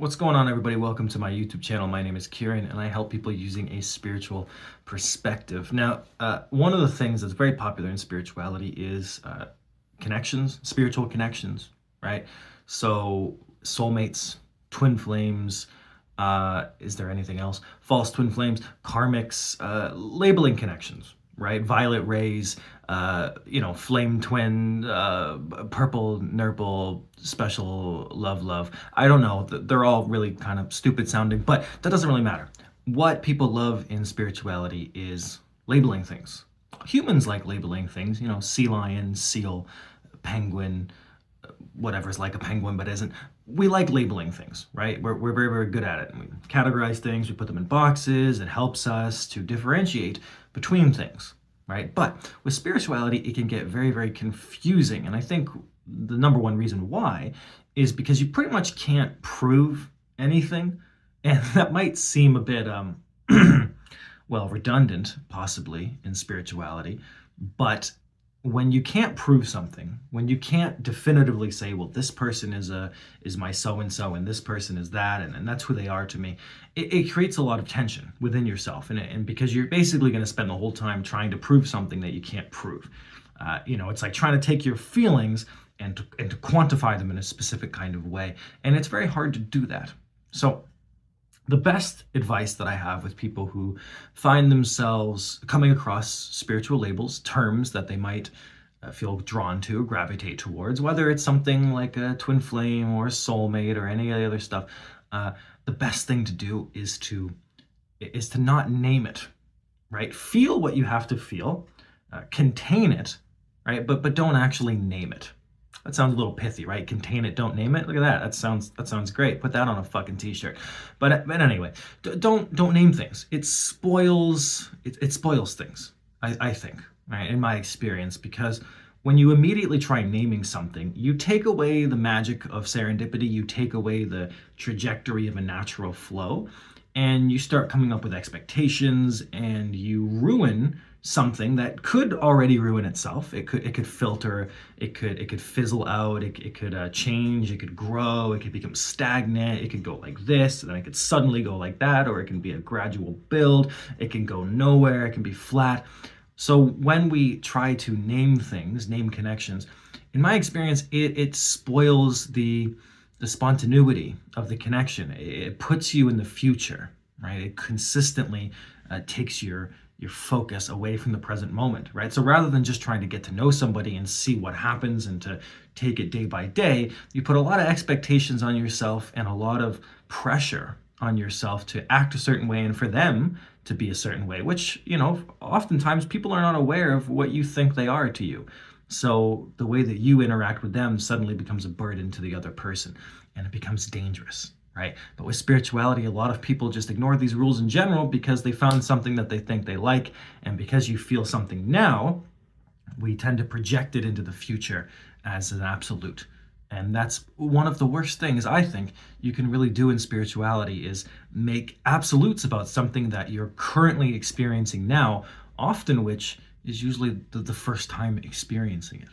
What's going on, everybody? Welcome to my YouTube channel. My name is Kieran, and I help people using a spiritual perspective. Now, one of the things that's very popular in spirituality is connections, spiritual connections, right? So, soulmates, twin flames. Is there anything else? False twin flames, karmics, labeling connections, right? Violet rays, flame twin, purple nurple, special love. I don't know. They're all really kind of stupid sounding, but that doesn't really matter. What people love in spirituality is labeling things. Humans like labeling things, sea lion, seal, penguin, whatever's like a penguin but isn't. We like labeling things, right? We're very, very good at it. And we categorize things, we put them in boxes. It helps us to differentiate between things, right? But with spirituality, it can get very, very confusing. And I think the number one reason why is because you pretty much can't prove anything. And that might seem a bit, redundant, possibly, in spirituality. But when you can't prove something, when you can't definitively say, well, this person is my so-and-so and this person is that, and that's who they are to me, it creates a lot of tension within yourself. And because you're basically going to spend the whole time trying to prove something that you can't prove. It's like trying to take your feelings and to quantify them in a specific kind of way. And it's very hard to do that. So the best advice that I have with people who find themselves coming across spiritual labels, terms that they might feel drawn to, gravitate towards, whether it's something like a twin flame or a soulmate or any other stuff, the best thing to do is to not name it, right? Feel what you have to feel, contain it, right? But don't actually name it. That sounds a little pithy, right? Contain it, don't name it. Look at that. That sounds great. Put that on a fucking t-shirt. But anyway, don't name things. It spoils things. I think, right? In my experience, because when you immediately try naming something, you take away the magic of serendipity. You take away the trajectory of a natural flow, and you start coming up with expectations, and you ruin something that could already ruin itself. It could filter, it could fizzle out, it could change, it could grow, it could become stagnant, it could go like this, and then it could suddenly go like that, or it can be a gradual build, it can go nowhere, it can be flat. So when we try to name things, name connections, in my experience, it spoils the spontaneity of the connection. It puts you in the future, right? It consistently takes your focus away from the present moment, right? So rather than just trying to get to know somebody and see what happens and to take it day by day, you put a lot of expectations on yourself and a lot of pressure on yourself to act a certain way and for them to be a certain way, which, oftentimes people are not aware of what you think they are to you. So the way that you interact with them suddenly becomes a burden to the other person, and it becomes dangerous, right? But with spirituality, a lot of people just ignore these rules in general because they found something that they think they like. And because you feel something now, we tend to project it into the future as an absolute. And that's one of the worst things I think you can really do in spirituality, is make absolutes about something that you're currently experiencing now, often which is usually the first time experiencing it.